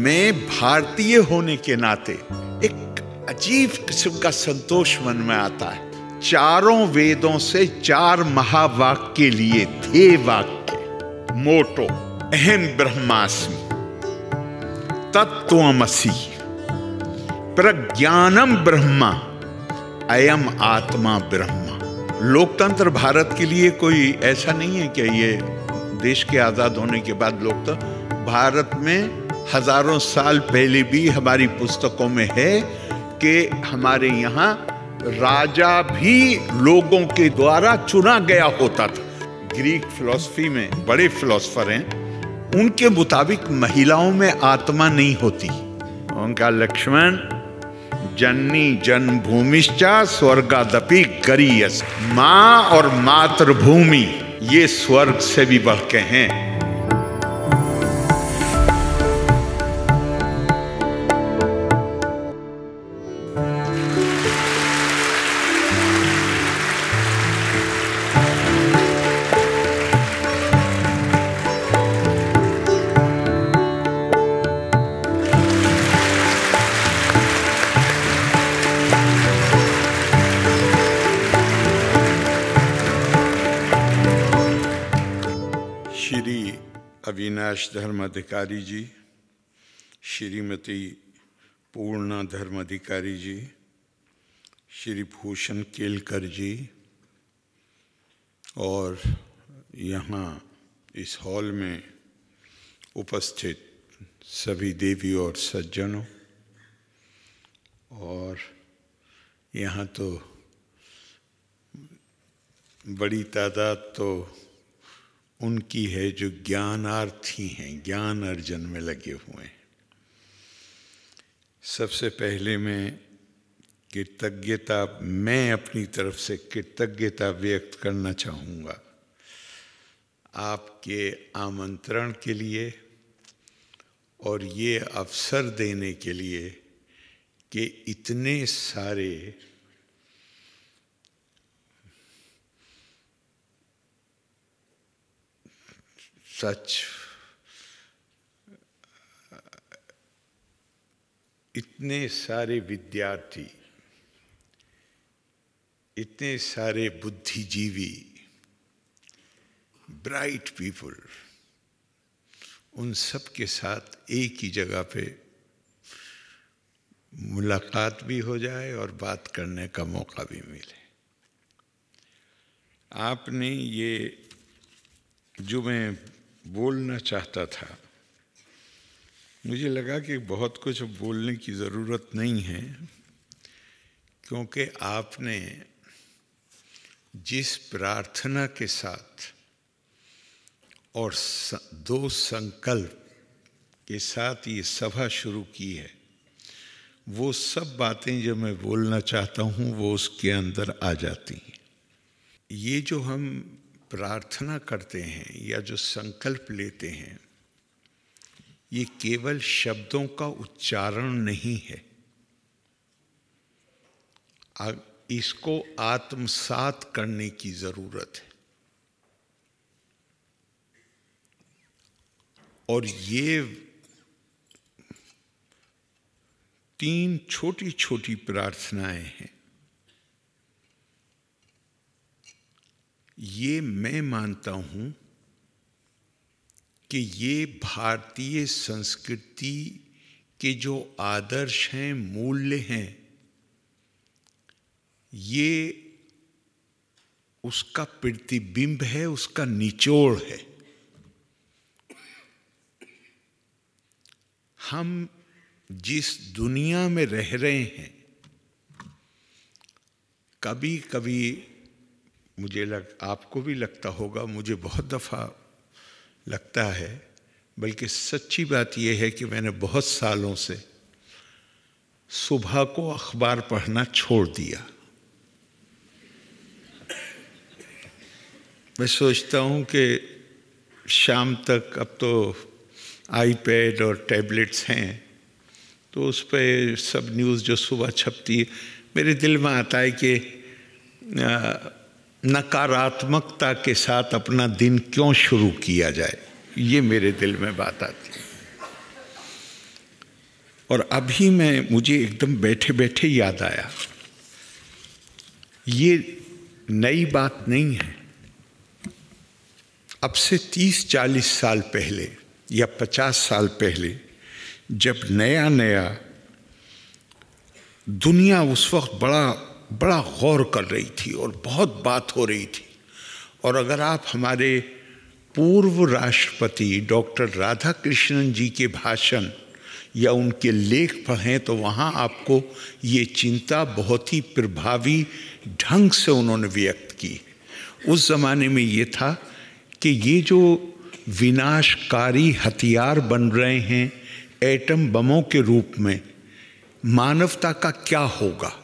मैं भारतीय होने के नाते एक अजीब किस्म का संतोष मन में आता है। चारों वेदों से 4 महावाक्य लिए थे वाक्य। मोटो अहम ब्रह्मास्मि, तत्त्वमसि, प्रज्ञानम ब्रह्मा, अयम आत्मा ब्रह्मा। लोकतंत्र भारत के लिए कोई ऐसा नहीं है कि ये देश के आजाद होने के बाद लोकतंत्र, भारत में हजारों साल पहले भी हमारी पुस्तकों में है कि हमारे यहाँ राजा भी लोगों के द्वारा चुना गया होता था। ग्रीक फिलॉसफी में बड़े फिलॉसफर हैं, उनके मुताबिक महिलाओं में आत्मा नहीं होती। उनका लक्ष्मण जननी जन्मभूमिश्चा स्वर्गादपि गरीयस, माँ और मातृभूमि ये स्वर्ग से भी बढ़ के हैं। श्री अविनाश धर्माधिकारी जी, श्रीमती पूर्णा धर्माधिकारी जी, श्री भूषण केलकर जी और यहाँ इस हॉल में उपस्थित सभी देवी और सज्जनों, और यहाँ तो बड़ी तादाद तो उनकी है जो ज्ञानार्थी हैं, ज्ञान अर्जन में लगे हुए हैं। सबसे पहले मैं अपनी तरफ से कृतज्ञता व्यक्त करना चाहूँगा आपके आमंत्रण के लिए और ये अवसर देने के लिए कि इतने सारे इतने सारे विद्यार्थी, इतने सारे बुद्धिजीवी, ब्राइट पीपल, उन सब के साथ एक ही जगह पे मुलाकात भी हो जाए और बात करने का मौका भी मिले। आपने ये जो मैं बोलना चाहता था, मुझे लगा कि बहुत कुछ बोलने की ज़रूरत नहीं है, क्योंकि आपने जिस प्रार्थना के साथ और 2 संकल्प के साथ ये सभा शुरू की है, वो सब बातें जो मैं बोलना चाहता हूँ वो उसके अंदर आ जाती हैं। ये जो हम प्रार्थना करते हैं या जो संकल्प लेते हैं, ये केवल शब्दों का उच्चारण नहीं है। इसको आत्मसात करने की जरूरत है। और ये 3 छोटी छोटी प्रार्थनाएं हैं। ये मैं मानता हूँ कि ये भारतीय संस्कृति के जो आदर्श हैं, मूल्य हैं, ये उसका प्रतिबिंब है, उसका निचोड़ है। हम जिस दुनिया में रह रहे हैं, कभी कभी आपको भी लगता होगा, मुझे बहुत दफ़ा लगता है, बल्कि सच्ची बात यह है कि मैंने बहुत सालों से सुबह को अखबार पढ़ना छोड़ दिया। मैं सोचता हूँ कि शाम तक अब तो आईपैड और टैबलेट्स हैं, तो उस पर सब न्यूज़ जो सुबह छपती है, मेरे दिल में आता है कि नकारात्मकता के साथ अपना दिन क्यों शुरू किया जाए। ये मेरे दिल में बात आती है। और अभी मुझे एकदम बैठे बैठे याद आया, ये नई बात नहीं है। अब से 30-40 साल पहले या 50 साल पहले जब नया नया दुनिया उस वक्त बड़ा गौर कर रही थी और बहुत बात हो रही थी, और अगर आप हमारे पूर्व राष्ट्रपति डॉक्टर राधाकृष्णन जी के भाषण या उनके लेख पढ़ें तो वहाँ आपको ये चिंता बहुत ही प्रभावी ढंग से उन्होंने व्यक्त की। उस ज़माने में ये था कि ये जो विनाशकारी हथियार बन रहे हैं एटम बमों के रूप में, मानवता का क्या होगा।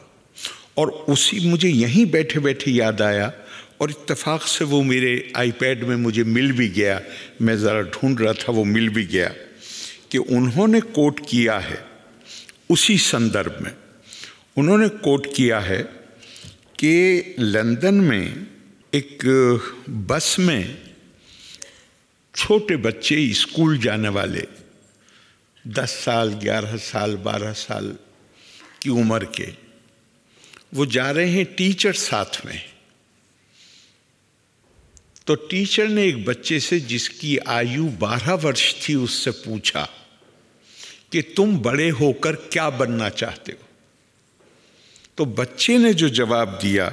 और उसी मुझे यहीं बैठे बैठे याद आया, और इत्तेफाक से वो मेरे आईपैड में मुझे मिल भी गया, मैं ज़रा ढूंढ रहा था, वो मिल भी गया कि उन्होंने कोट किया है उसी संदर्भ में। उन्होंने कोट किया है कि लंदन में एक बस में छोटे बच्चे स्कूल जाने वाले 10 साल, 11 साल, 12 साल की उम्र के, वो जा रहे हैं टीचर साथ में। तो टीचर ने एक बच्चे से जिसकी आयु 12 वर्ष थी उससे पूछा कि तुम बड़े होकर क्या बनना चाहते हो। तो बच्चे ने जो जवाब दिया,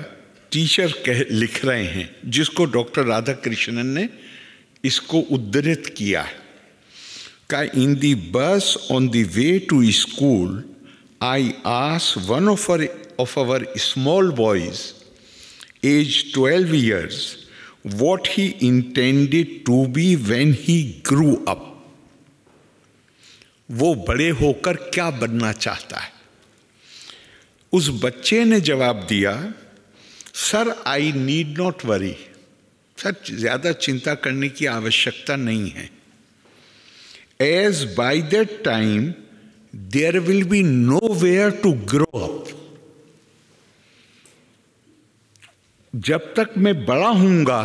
टीचर लिख रहे हैं, जिसको डॉक्टर राधाकृष्णन ने इसको उद्धृत किया है, का in the bus on the way to school I asked one of our small boys age 12 years what he intended to be when he grew up। वो बड़े होकर क्या बनना चाहता है। उस बच्चे ने जवाब दिया, sir I need not worry, sir ज़्यादा चिंता करने की आवश्यकता नहीं है। As by that time there will be nowhere to grow up. जब तक मैं बड़ा हूंगा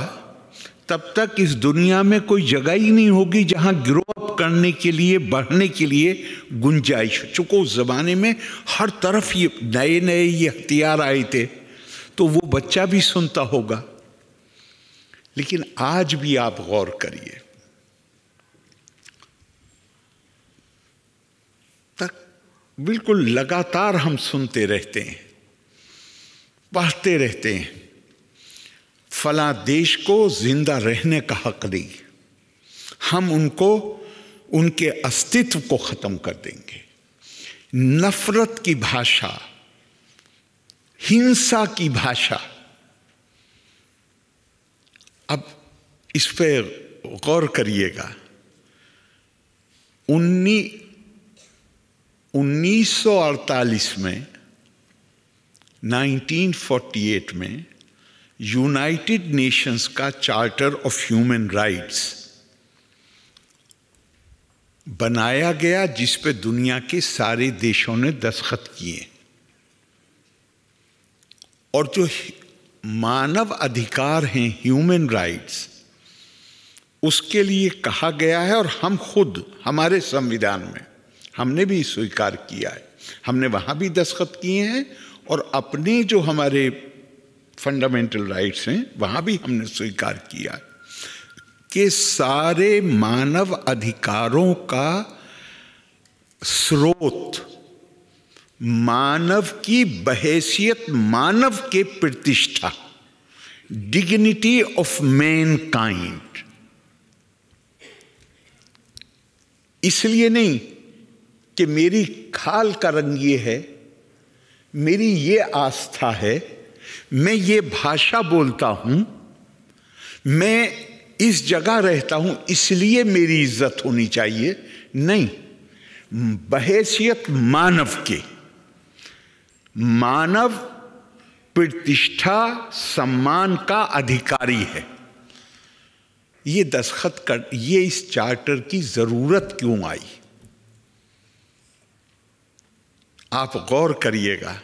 तब तक इस दुनिया में कोई जगह ही नहीं होगी जहां ग्रो अप करने के लिए, बढ़ने के लिए गुंजाइश। चूंकि उस जमाने में हर तरफ ये नए नए ये हथियार आए थे, तो वो बच्चा भी सुनता होगा। लेकिन आज भी आप गौर करिए, तक बिल्कुल लगातार हम सुनते रहते हैं, पढ़ते रहते हैं, फला देश को जिंदा रहने का हक नहीं, हम उनके अस्तित्व को खत्म कर देंगे। नफरत की भाषा, हिंसा की भाषा। अब इस पे गौर करिएगा। 1948 में, 1948 में यूनाइटेड नेशंस का चार्टर ऑफ ह्यूमन राइट्स बनाया गया, जिस पे दुनिया के सारे देशों ने दस्तखत किए। और जो मानव अधिकार हैं, ह्यूमन राइट्स, उसके लिए कहा गया है, और हम खुद हमारे संविधान में हमने भी स्वीकार किया है, हमने वहाँ भी दस्तखत किए हैं, और अपने जो हमारे फंडामेंटल राइट्स हैं वहाँ भी हमने स्वीकार किया है कि सारे मानव अधिकारों का स्रोत मानव की बहैसियत, मानव के प्रतिष्ठा, डिग्निटी ऑफ मैनकाइंड। इसलिए नहीं कि मेरी खाल का रंग ये है, मेरी ये आस्था है, मैं ये भाषा बोलता हूं, मैं इस जगह रहता हूं इसलिए मेरी इज्जत होनी चाहिए। नहीं, बहैसियत मानव के, मानव प्रतिष्ठा सम्मान का अधिकारी है। ये दस्तखत कर, ये इस चार्टर की जरूरत क्यों आई, आप गौर करिएगा।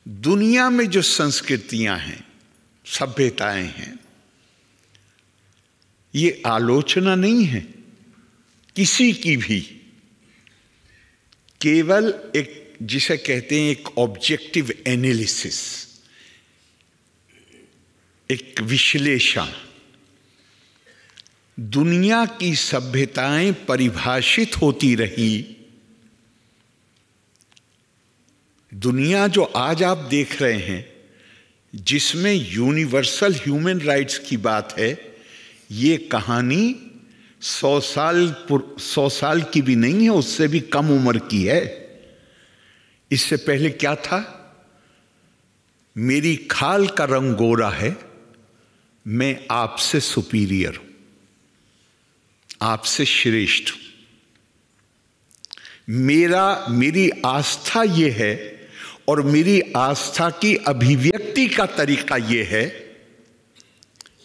दुनिया में जो संस्कृतियां हैं, सभ्यताएं हैं, ये आलोचना नहीं है किसी की भी, केवल एक, जिसे कहते हैं एक ऑब्जेक्टिव एनालिसिस, एक विश्लेषण, दुनिया की सभ्यताएं परिभाषित होती रही। दुनिया जो आज आप देख रहे हैं, जिसमें यूनिवर्सल ह्यूमन राइट्स की बात है, ये कहानी 100 साल की भी नहीं है, उससे भी कम उम्र की है। इससे पहले क्या था? मेरी खाल का रंग गोरा है, मैं आपसे सुपीरियर हूं, आपसे श्रेष्ठ हूं। मेरी आस्था ये है, और मेरी आस्था की अभिव्यक्ति का तरीका ये है,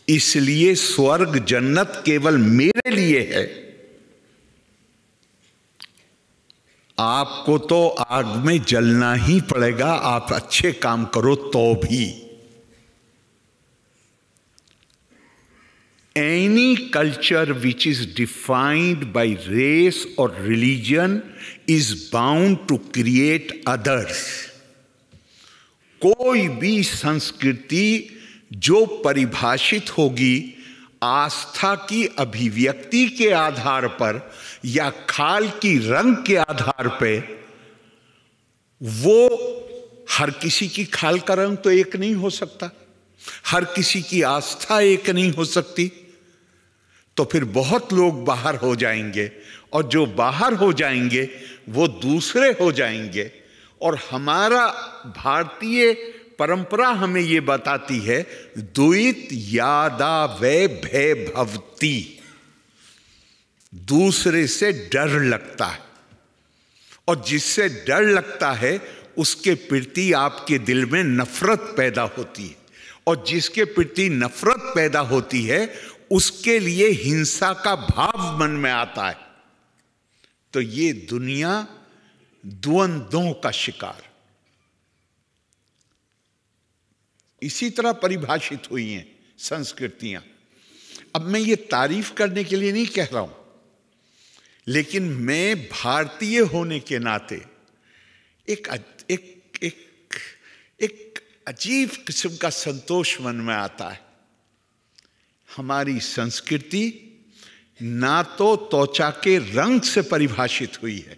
इसलिए स्वर्ग जन्नत केवल मेरे लिए है। आपको तो आग में जलना ही पड़ेगा, आप अच्छे काम करो तो भी। Any culture which is defined by race or religion is bound to create others. कोई भी संस्कृति जो परिभाषित होगी आस्था की अभिव्यक्ति के आधार पर या खाल की रंग के आधार पे, वो हर किसी की खाल का रंग तो एक नहीं हो सकता, हर किसी की आस्था एक नहीं हो सकती। तो फिर बहुत लोग बाहर हो जाएंगे, और जो बाहर हो जाएंगे वो दूसरे हो जाएंगे। और हमारा भारतीय परंपरा हमें ये बताती है, द्वैत यादा वै भय भवती, दूसरे से डर लगता है, और जिससे डर लगता है उसके प्रति आपके दिल में नफरत पैदा होती है, और जिसके प्रति नफरत पैदा होती है उसके लिए हिंसा का भाव मन में आता है। तो ये दुनिया द्वंद्वों का शिकार इसी तरह परिभाषित हुई हैं संस्कृतियां। अब मैं ये तारीफ करने के लिए नहीं कह रहा हूं, लेकिन मैं भारतीय होने के नाते एक अजीब किस्म का संतोष मन में आता है। हमारी संस्कृति ना तो त्वचा के रंग से परिभाषित हुई है,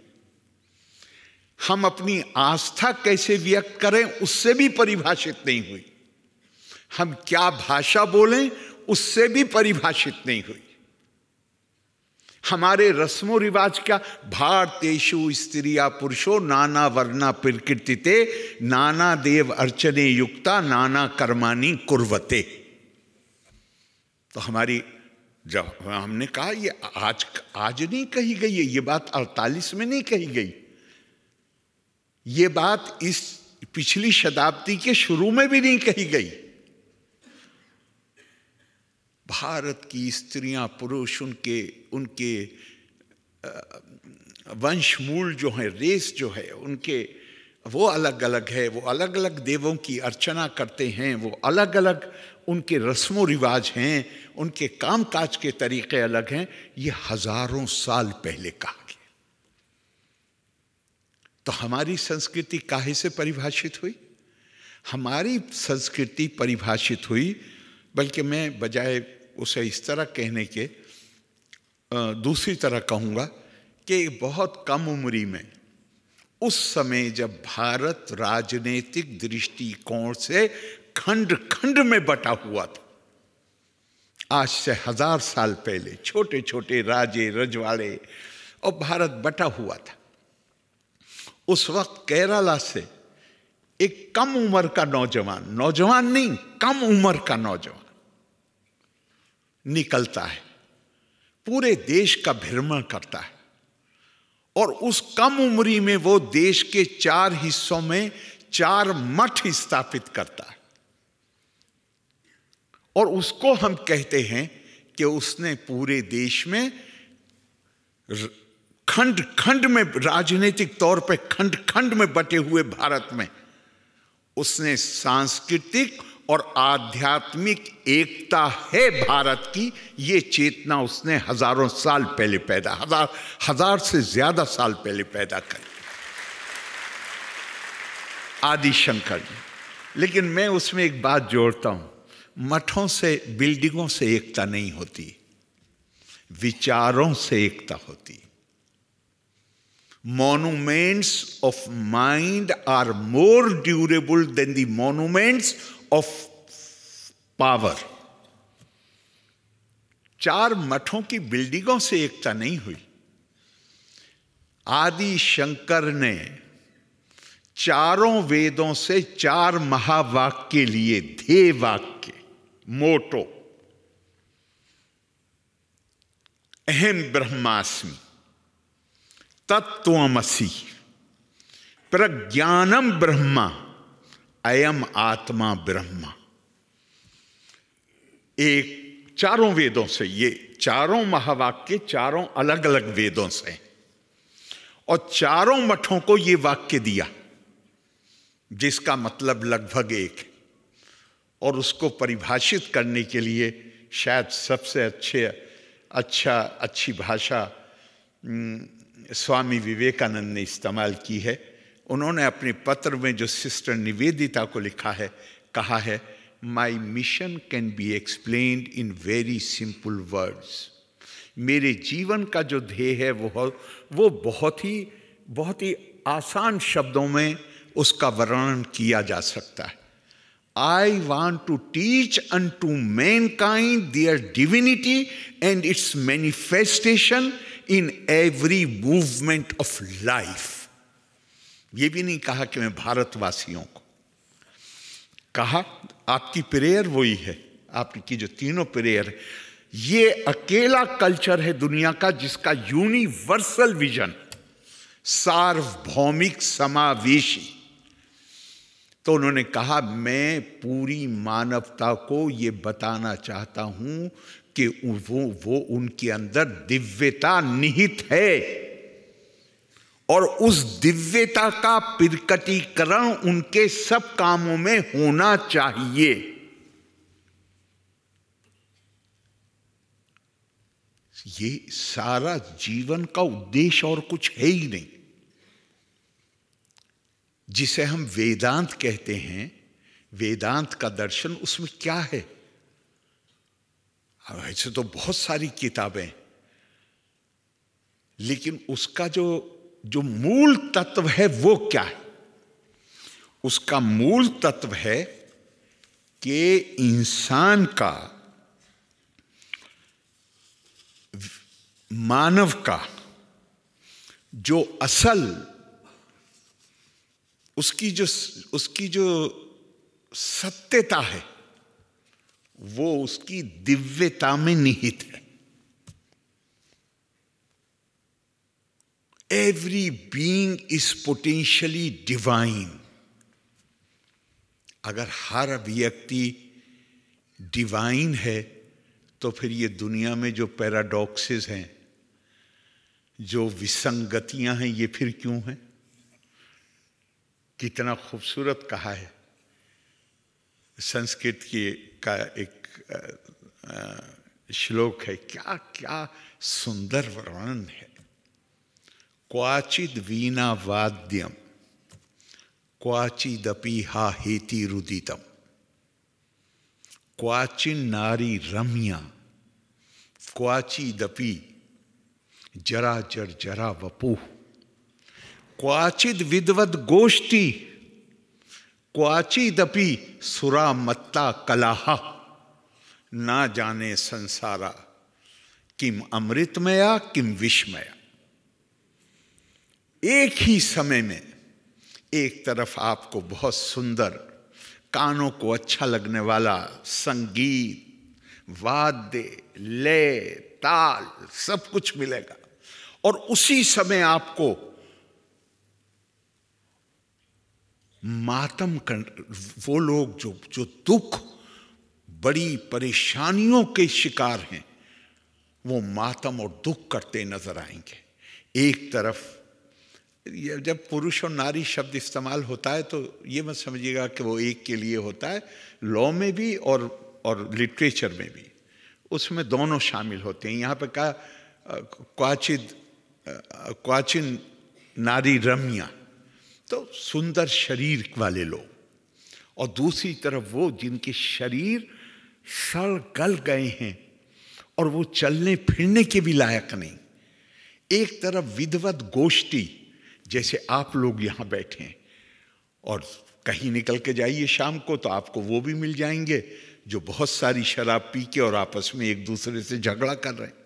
हम अपनी आस्था कैसे व्यक्त करें उससे भी परिभाषित नहीं हुई, हम क्या भाषा बोलें उससे भी परिभाषित नहीं हुई। हमारे रस्मों रिवाज क्या, भारतेषु स्त्रिया पुरुषो नाना वर्णा प्रकृतिते नाना देव अर्चने युक्ता नाना कर्माणि कुर्वते। तो हमारी, जब हमने कहा ये आज नहीं कही गई है, ये बात 48 में नहीं कही गई, ये बात इस पिछली शताब्दी के शुरू में भी नहीं कही गई। भारत की स्त्रियां पुरुष, उनके वंशमूल जो है, रेस जो है उनके, वो अलग अलग है, वो अलग अलग देवों की अर्चना करते हैं, वो अलग अलग उनके रस्मों रिवाज हैं, उनके कामकाज के तरीके अलग हैं। ये हजारों साल पहले कहा गया। तो हमारी संस्कृति काहे से परिभाषित हुई? हमारी संस्कृति परिभाषित हुई, बल्कि मैं बजाय उसे इस तरह कहने के दूसरी तरह कहूँगा कि बहुत कम उम्री में, उस समय जब भारत राजनीतिक दृष्टिकोण से खंड खंड में बटा हुआ था, आज से 1000 साल पहले छोटे छोटे राजे रजवाड़े और भारत बटा हुआ था। उस वक्त केरला से एक कम उम्र का नौजवान नहीं, कम उम्र का नौजवान निकलता है, पूरे देश का भ्रमण करता है, और उस कम उम्री में वो देश के 4 हिस्सों में 4 मठ स्थापित करता है। और उसको हम कहते हैं कि उसने पूरे देश में खंड खंड में, राजनीतिक तौर पे खंड खंड में बटे हुए भारत में उसने सांस्कृतिक और आध्यात्मिक एकता है भारत की, ये चेतना उसने हजारों साल पहले हजार से ज्यादा साल पहले पैदा करी। आदि शंकर जी। लेकिन मैं उसमें एक बात जोड़ता हूं, मठों से, बिल्डिंगों से एकता नहीं होती, विचारों से एकता होती। Monuments of mind are more durable than the monuments of power. 4 मठों की बिल्डिंगों से एकता नहीं हुई। आदि शंकर ने 4 वेदों से 4 महावाक्य लिए, ध्येय वाक्य, मोटो। अहम ब्रह्मास्मि, तत्त्वमसि, प्रज्ञानम ब्रह्मा, अयम आत्मा ब्रह्मा। एक 4 वेदों से, ये 4 महावाक्य 4 अलग अलग वेदों से, और 4 मठों को ये वाक्य दिया, जिसका मतलब लगभग एक है। और उसको परिभाषित करने के लिए शायद सबसे अच्छी भाषा स्वामी विवेकानंद ने इस्तेमाल की है। उन्होंने अपने पत्र में जो सिस्टर निवेदिता को लिखा है, कहा है, माई mission can be explained in very simple words. मेरे जीवन का जो ध्येय है वो बहुत ही आसान शब्दों में उसका वर्णन किया जा सकता है। I want to teach unto mankind their divinity and its manifestation in every movement of life. ये भी नहीं कहा कि मैं भारतवासियों को कहा, आपकी प्रेयर वही है, आपकी जो तीनों प्रेयर है, ये अकेला कल्चर है दुनिया का जिसका यूनिवर्सल विजन, सार्वभौमिक समावेशी। तो उन्होंने कहा, मैं पूरी मानवता को ये बताना चाहता हूं कि वो उनके अंदर दिव्यता निहित है और उस दिव्यता का प्रकटीकरण उनके सब कामों में होना चाहिए। ये सारा जीवन का उद्देश्य और कुछ है ही नहीं। जिसे हम वेदांत कहते हैं, वेदांत का दर्शन, उसमें क्या है? ऐसे तो बहुत सारी किताबें, लेकिन उसका जो मूल तत्व है वो क्या है? उसका मूल तत्व है कि इंसान का, मानव का जो असल, उसकी जो सत्यता है वो उसकी दिव्यता में निहित है। Every being is potentially divine. अगर हर व्यक्ति डिवाइन है तो फिर ये दुनिया में जो पैराडॉक्सेस हैं, जो विसंगतियां हैं, ये फिर क्यों हैं? कितना खूबसूरत कहा है संस्कृत का एक श्लोक है, क्या क्या सुंदर वर्णन है। क्वाचिद वीणा वाद्यम क्वाचिदपि हा हेति रुदितम क्वाचिन नारी रम्या क्वाचिदपि जरा जर जरा वपुः क्वाचिद विद्वद गोष्ठी क्वाचिदपि सुरा मत्ता कलाहा ना जाने संसारा किम अमृतमया किम विस्मया। एक ही समय में एक तरफ आपको बहुत सुंदर, कानों को अच्छा लगने वाला संगीत, वाद्य, लय, ताल सब कुछ मिलेगा, और उसी समय आपको मातम कर, वो लोग जो दुख, बड़ी परेशानियों के शिकार हैं, वो मातम और दुख करते नजर आएंगे। एक तरफ जब पुरुष और नारी शब्द इस्तेमाल होता है तो ये मत समझिएगा कि वो एक के लिए होता है, लॉ में भी और लिटरेचर में भी, उसमें दोनों शामिल होते हैं। यहाँ पे कहा क्वाचिन नारी रम्या, तो सुंदर शरीर वाले लोग, और दूसरी तरफ वो जिनके शरीर सड़ गल गए हैं और वो चलने फिरने के भी लायक नहीं। एक तरफ विधवत गोष्ठी, जैसे आप लोग यहाँ बैठे हैं, और कहीं निकल के जाइए शाम को तो आपको वो भी मिल जाएंगे जो बहुत सारी शराब पी के और आपस में एक दूसरे से झगड़ा कर रहे हैं।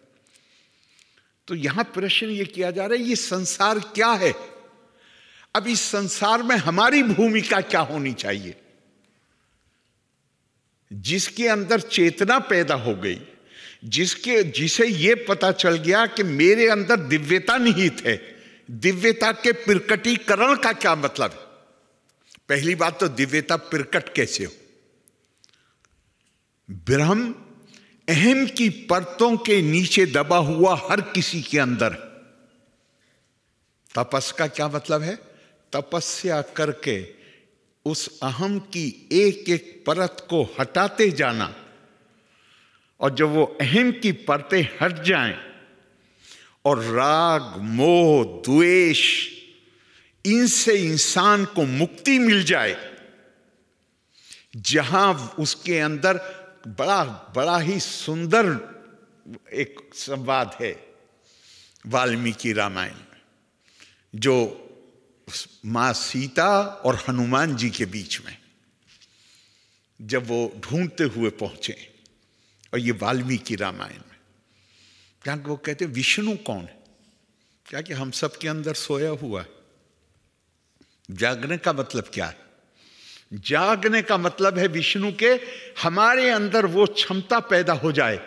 तो यहां प्रश्न ये किया जा रहा है, ये संसार क्या है? अब इस संसार में हमारी भूमिका क्या होनी चाहिए? जिसके अंदर चेतना पैदा हो गई, जिसे ये पता चल गया कि मेरे अंदर दिव्यता निहित है, दिव्यता के प्रकटीकरण का क्या मतलब है? पहली बात तो दिव्यता प्रकट कैसे हो? ब्रह्म अहम की परतों के नीचे दबा हुआ हर किसी के अंदर। तपस का क्या मतलब है? तपस्या करके उस अहम की एक एक परत को हटाते जाना, और जब वो अहम की परतें हट जाएं और राग, मोह, द्वेष, इनसे इंसान को मुक्ति मिल जाए, जहां उसके अंदर बड़ा ही सुंदर एक संवाद है वाल्मीकि रामायण में, जो मां सीता और हनुमान जी के बीच में जब वो ढूंढते हुए पहुंचे, और ये वाल्मीकि रामायण में क्या वो कहते विष्णु कौन है? क्या कि हम सब के अंदर सोया हुआ है। जागने का मतलब क्या है? जागने का मतलब है विष्णु के हमारे अंदर वो क्षमता पैदा हो जाए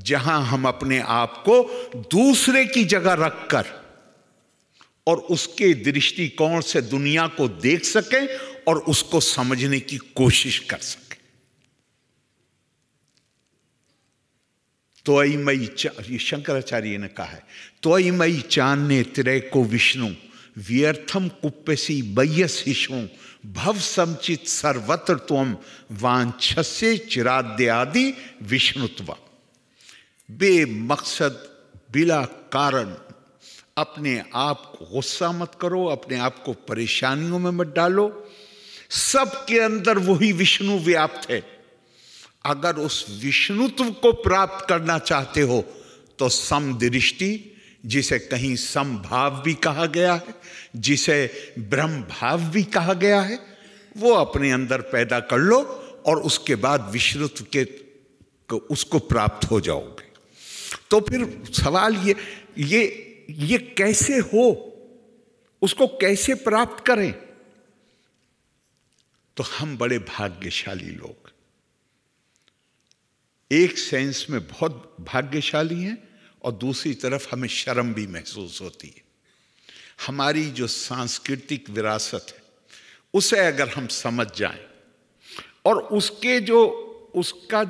जहां हम अपने आप को दूसरे की जगह रखकर और उसके दृष्टिकोण से दुनिया को देख सकें और उसको समझने की कोशिश कर सकें। तो मई, शंकराचार्य ने कहा है, तो मई चान्ने त्रय को विष्णु व्यर्थम कुप्पसी बय्यशिषु भव समचित सर्वत्र त्वम वांछस्य चिराद्यादि विष्णुत्व। बेमकसद बिला कारण अपने आप को गुस्सा मत करो, अपने आप को परेशानियों में मत डालो। सबके अंदर वही विष्णु व्याप्त है। अगर उस विष्णुत्व को प्राप्त करना चाहते हो तो समदृष्टि, जिसे कहीं समभाव भी कहा गया है, जिसे ब्रह्म भाव भी कहा गया है, वो अपने अंदर पैदा कर लो और उसके बाद विष्णुत्व के उसको प्राप्त हो जाओगे। तो फिर सवाल ये कैसे हो, उसको कैसे प्राप्त करें? तो हम बड़े भाग्यशाली लोग एक सेंस में बहुत भाग्यशाली हैं, और दूसरी तरफ हमें शर्म भी महसूस होती है। हमारी जो सांस्कृतिक विरासत है उसे अगर हम समझ जाएं और उसका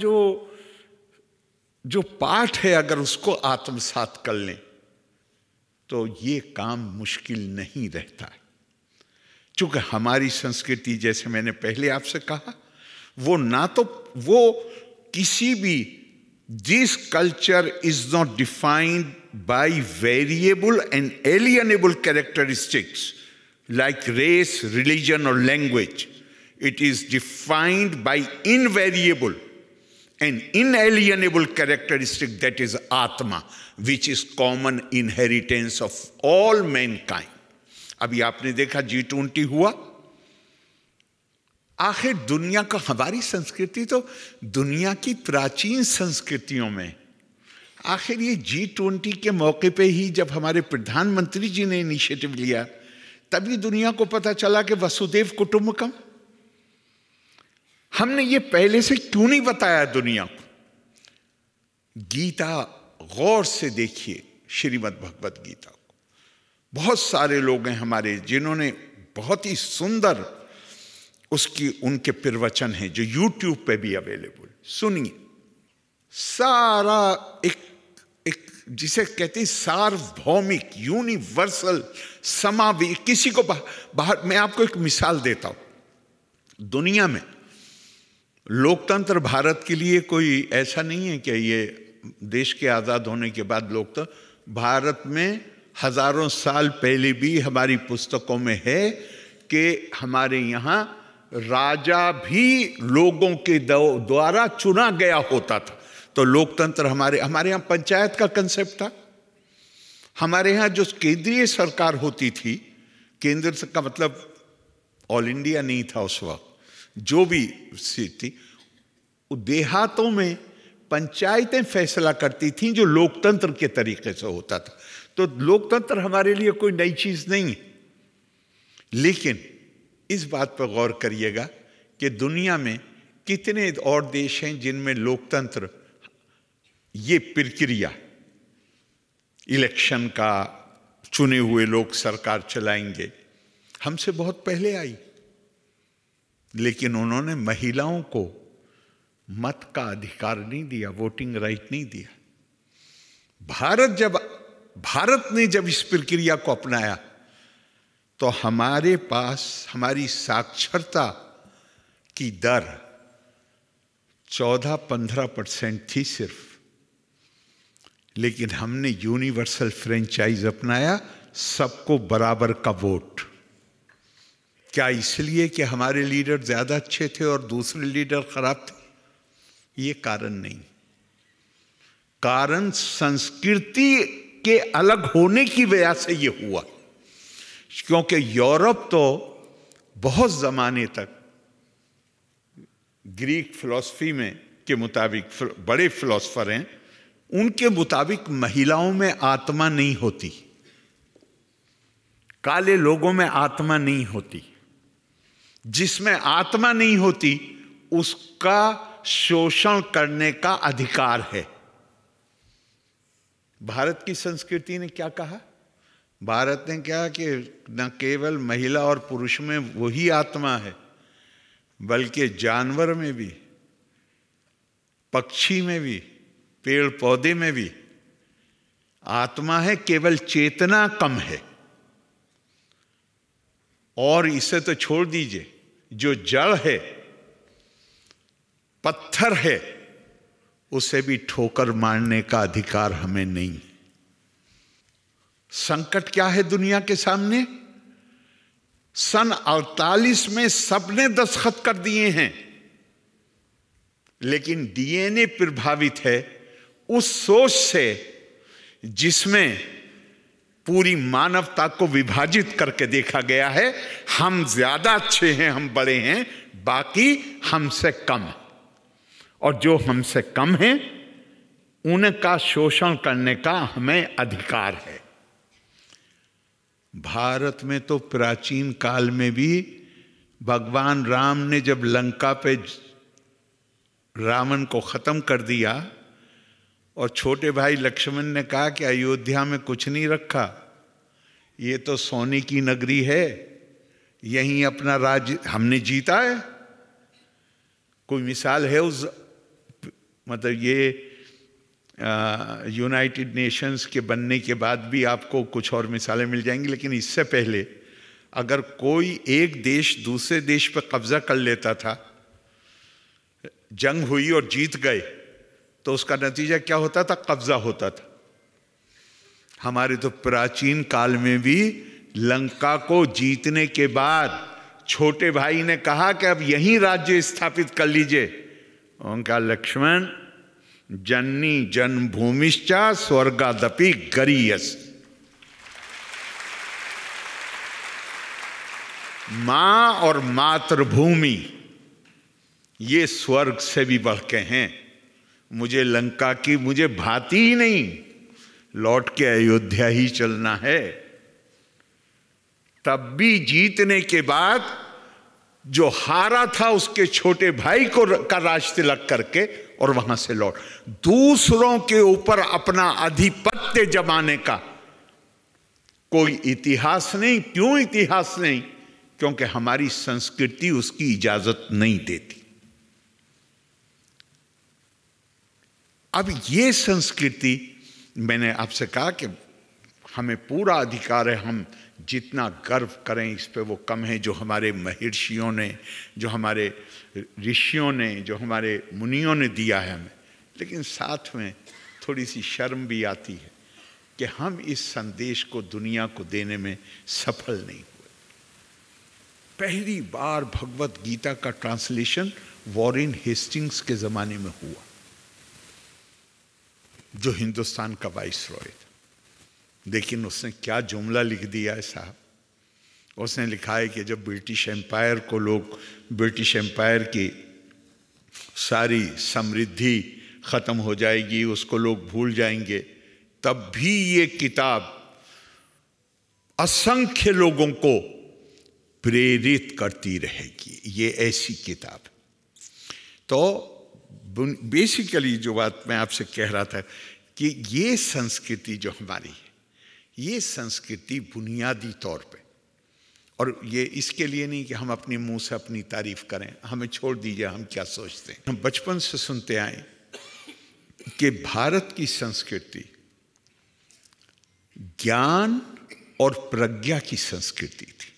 जो पाठ है अगर उसको आत्मसात कर लें तो ये काम मुश्किल नहीं रहता है। क्योंकि हमारी संस्कृति, जैसे मैंने पहले आपसे कहा, वो किसी भी, this culture is not defined by variable and alienable characteristics like race, religion, or language. It is defined by invariable and inalienable characteristic, that is Atma, which is common inheritance of all mankind. अभी आपने देखा G20 हुआ, आखिर दुनिया का, हमारी संस्कृति तो दुनिया की प्राचीन संस्कृतियों में, आखिर ये G20 के मौके पे ही जब हमारे प्रधानमंत्री जी ने इनिशिएटिव लिया तभी दुनिया को पता चला कि वसुदेव कुटुंबकम। हमने ये पहले से क्यों नहीं बताया दुनिया को? गीता गौर से देखिए, श्रीमद् भगवत गीता को। बहुत सारे लोग हैं हमारे जिन्होंने बहुत ही सुंदर उनके प्रवचन हैं जो YouTube पे भी अवेलेबल, सुनिए। सारा एक जिसे कहते हैं सार्वभौमिक, यूनिवर्सल, समावेशी, किसी को बाहर, मैं आपको एक मिसाल देता हूं। दुनिया में लोकतंत्र भारत के लिए कोई ऐसा नहीं है कि ये देश के आज़ाद होने के बाद लोकतंत्र, भारत में हजारों साल पहले भी हमारी पुस्तकों में है कि हमारे यहाँ राजा भी लोगों के द्वारा चुना गया होता था। तो लोकतंत्र हमारे यहाँ पंचायत का कंसेप्ट था। हमारे यहाँ जो केंद्रीय सरकार होती थी, केंद्र का मतलब ऑल इंडिया नहीं था उस वक्त, जो भी सीट थी, देहातों में पंचायतें फैसला करती थीं, जो लोकतंत्र के तरीके से होता था। तो लोकतंत्र हमारे लिए कोई नई चीज नहीं है। लेकिन इस बात पर गौर करिएगा कि दुनिया में कितने और देश हैं जिनमें लोकतंत्र, ये प्रक्रिया इलेक्शन का, चुने हुए लोग सरकार चलाएंगे, हमसे बहुत पहले आई। लेकिन उन्होंने महिलाओं को मत का अधिकार नहीं दिया, वोटिंग राइट नहीं दिया। भारत ने जब इस प्रक्रिया को अपनाया तो हमारे पास हमारी साक्षरता की दर 14-15% थी सिर्फ। लेकिन हमने यूनिवर्सल फ्रेंचाइज अपनाया, सबको बराबर का वोट। क्या इसलिए कि हमारे लीडर ज्यादा अच्छे थे और दूसरे लीडर खराब थे? ये कारण नहीं। कारण संस्कृति के अलग होने की वजह से ये हुआ। क्योंकि यूरोप तो बहुत जमाने तक ग्रीक फिलॉसफी में के मुताबिक, बड़े फिलॉसफर हैं, उनके मुताबिक महिलाओं में आत्मा नहीं होती, काले लोगों में आत्मा नहीं होती। जिसमें आत्मा नहीं होती उसका शोषण करने का अधिकार है। भारत की संस्कृति ने क्या कहा? भारत ने क्या कि न केवल महिला और पुरुष में वही आत्मा है, बल्कि जानवर में भी, पक्षी में भी, पेड़ पौधे में भी आत्मा है, केवल चेतना कम है। और इसे तो छोड़ दीजिए, जो जड़ है, पत्थर है, उसे भी ठोकर मारने का अधिकार हमें नहीं। संकट क्या है दुनिया के सामने? सन 48 में सबने दस्तखत कर दिए हैं, लेकिन डीएनए प्रभावित है उस सोच से जिसमें पूरी मानवता को विभाजित करके देखा गया है। हम ज्यादा अच्छे हैं, हम बड़े हैं, बाकी हमसे कम है। और जो हमसे कम है उनका शोषण करने का हमें अधिकार है। भारत में तो प्राचीन काल में भी भगवान राम ने जब लंका पे रावण को खत्म कर दिया और छोटे भाई लक्ष्मण ने कहा कि अयोध्या में कुछ नहीं रखा, ये तो सोने की नगरी है, यहीं अपना राज्य हमने जीता है। कोई मिसाल है उस, मतलब ये यूनाइटेड नेशंस के बनने के बाद भी आपको कुछ और मिसालें मिल जाएंगी। लेकिन इससे पहले अगर कोई एक देश दूसरे देश पर कब्जा कर लेता था, जंग हुई और जीत गए, तो उसका नतीजा क्या होता था? कब्जा होता था। हमारे तो प्राचीन काल में भी लंका को जीतने के बाद छोटे भाई ने कहा कि अब यहीं राज्य स्थापित कर लीजिए। उनका लक्ष्मण जननी जन्मभूमिश्चा स्वर्गादपि गरीयस, मां और मातृभूमि ये स्वर्ग से भी बढ़ के हैं। मुझे लंका की मुझे भाती ही नहीं, लौट के अयोध्या ही चलना है। तब भी जीतने के बाद जो हारा था उसके छोटे भाई को का राज तिलक करके और वहां से लौट, दूसरों के ऊपर अपना आधिपत्य जमाने का कोई इतिहास नहीं। क्यों इतिहास नहीं? क्योंकि हमारी संस्कृति उसकी इजाजत नहीं देती। अब ये संस्कृति, मैंने आपसे कहा कि हमें पूरा अधिकार है, हम जितना गर्व करें इस पे वो कम है। जो हमारे महर्षियों ने, जो हमारे ऋषियों ने, जो हमारे मुनियों ने दिया है हमें। लेकिन साथ में थोड़ी सी शर्म भी आती है कि हम इस संदेश को दुनिया को देने में सफल नहीं हुए। पहली बार भगवत गीता का ट्रांसलेशन वॉरेन हेस्टिंग्स के ज़माने में हुआ, जो हिंदुस्तान का वाइसरॉय था। लेकिन उसने क्या जुमला लिख दिया है साहब, उसने लिखा है कि जब ब्रिटिश एम्पायर को लोग, ब्रिटिश एम्पायर की सारी समृद्धि ख़त्म हो जाएगी, उसको लोग भूल जाएंगे, तब भी ये किताब असंख्य लोगों को प्रेरित करती रहेगी। ये ऐसी किताब। तो बेसिकली जो बात मैं आपसे कह रहा था कि ये संस्कृति जो हमारी है, ये संस्कृति बुनियादी तौर पे, और ये इसके लिए नहीं कि हम अपने मुंह से अपनी तारीफ करें, हमें छोड़ दीजिए हम क्या सोचते हैं। हम बचपन से सुनते आए कि भारत की संस्कृति ज्ञान और प्रज्ञा की संस्कृति थी।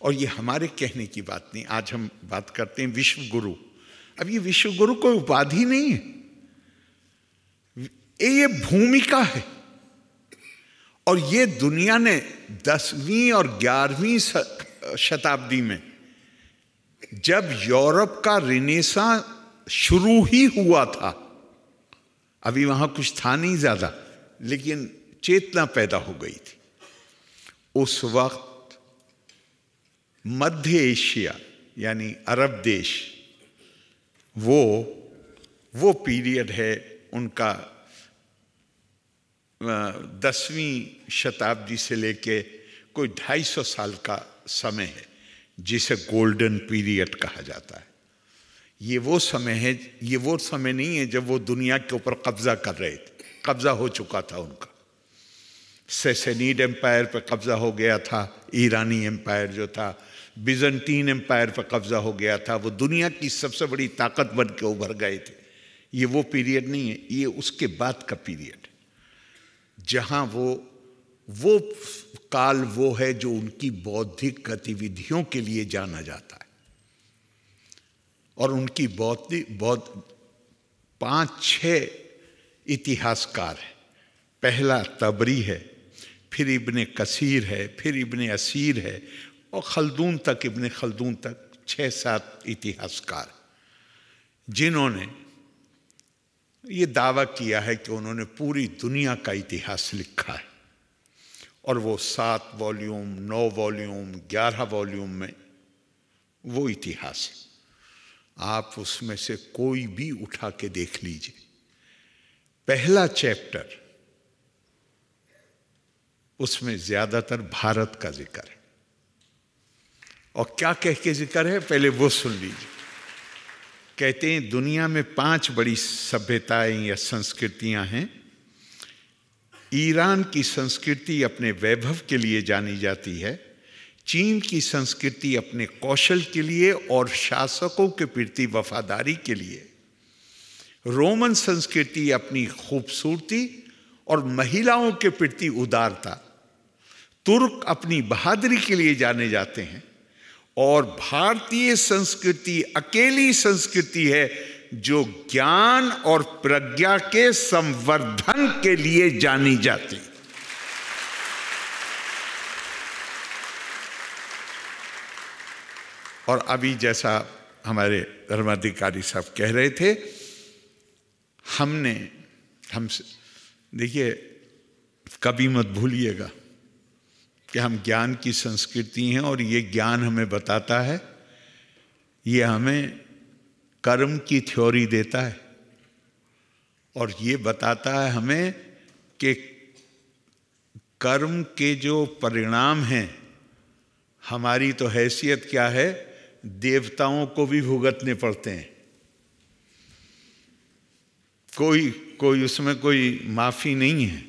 और ये हमारे कहने की बात नहीं, आज हम बात करते हैं विश्व गुरु। अब ये विश्व गुरु कोई उपाधि नहीं है, ये भूमिका है। और ये दुनिया ने 10वीं और 11वीं शताब्दी में, जब यूरोप का रिनेसां शुरू ही हुआ था, अभी वहां कुछ था नहीं ज्यादा, लेकिन चेतना पैदा हो गई थी। उस वक्त मध्य एशिया यानी अरब देश, वो पीरियड है उनका 10वीं शताब्दी से लेके कोई 250 साल का समय है, जिसे गोल्डन पीरियड कहा जाता है। ये वो समय है, ये वो समय नहीं है जब वो दुनिया के ऊपर कब्जा कर रहे थे, कब्जा हो चुका था उनका। सैसेनीड एम्पायर पर कब्जा हो गया था, ईरानी एम्पायर जो था, बिजंटीन एम्पायर पर कब्जा हो गया था, वो दुनिया की सबसे बड़ी ताकत बन के उभर गए थे। ये वो पीरियड नहीं है, ये उसके बाद का पीरियड है, जहां वो काल वो है जो उनकी बौद्धिक गतिविधियों के लिए जाना जाता है। और उनकी बौद्धिक 5-6 इतिहासकार है। पहला तबरी है, फिर इब्ने कसीर है, फिर इब्ने असीर है, और खल्दून तक, इब्ने खल्दून तक 6-7 इतिहासकार, जिन्होंने ये दावा किया है कि उन्होंने पूरी दुनिया का इतिहास लिखा है। और वो 7 वॉल्यूम, 9 वॉल्यूम, 11 वॉल्यूम में वो इतिहास है। आप उसमें से कोई भी उठा के देख लीजिए। पहला चैप्टर, उसमें ज्यादातर भारत का जिक्र है। और क्या कह के जिक्र है, पहले वो सुन लीजिए। कहते हैं दुनिया में 5 बड़ी सभ्यताएं या संस्कृतियां हैं। ईरान की संस्कृति अपने वैभव के लिए जानी जाती है, चीन की संस्कृति अपने कौशल के लिए और शासकों के प्रति वफादारी के लिए, रोमन संस्कृति अपनी खूबसूरती और महिलाओं के प्रति उदारता, तुर्क अपनी बहादुरी के लिए जाने जाते हैं, और भारतीय संस्कृति अकेली संस्कृति है जो ज्ञान और प्रज्ञा के संवर्धन के लिए जानी जाती। और अभी जैसा हमारे धर्माधिकारी साहब कह रहे थे, हम देखिए, कभी मत भूलिएगा कि हम ज्ञान की संस्कृति हैं, और ये ज्ञान हमें बताता है, ये हमें कर्म की थ्योरी देता है, और ये बताता है हमें कि कर्म के जो परिणाम हैं, हमारी तो हैसियत क्या है, देवताओं को भी भुगतने पड़ते हैं। कोई उसमें कोई माफी नहीं है।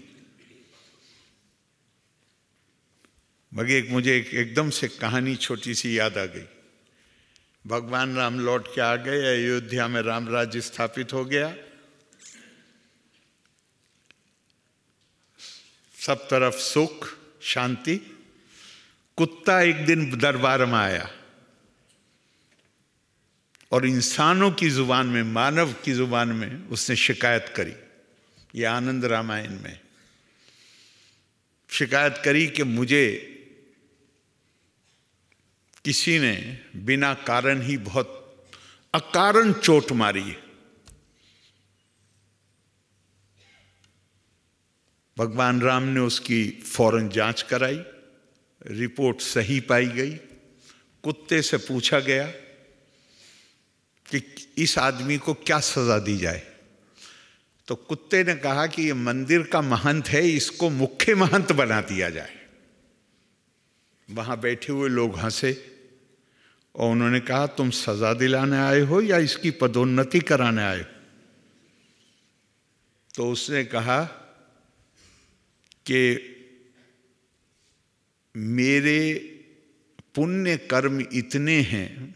मगर मुझे एकदम से कहानी छोटी सी याद आ गई। भगवान राम लौट के आ गए, अयोध्या में राम राज्य स्थापित हो गया, सब तरफ सुख शांति। कुत्ता एक दिन दरबार में आया और इंसानों की जुबान में, मानव की जुबान में उसने शिकायत करी। ये आनंद रामायण में शिकायत करी कि मुझे किसी ने बिना कारण ही बहुत अकारण चोट मारी। भगवान राम ने उसकी फौरन जांच कराई, रिपोर्ट सही पाई गई। कुत्ते से पूछा गया कि इस आदमी को क्या सजा दी जाए, तो कुत्ते ने कहा कि ये मंदिर का महंत है, इसको मुख्य महंत बना दिया जाए। वहां बैठे हुए लोग हंसे और उन्होंने कहा, तुम सजा दिलाने आए हो या इसकी पदोन्नति कराने आए हो? तो उसने कहा कि मेरे पुण्य कर्म इतने हैं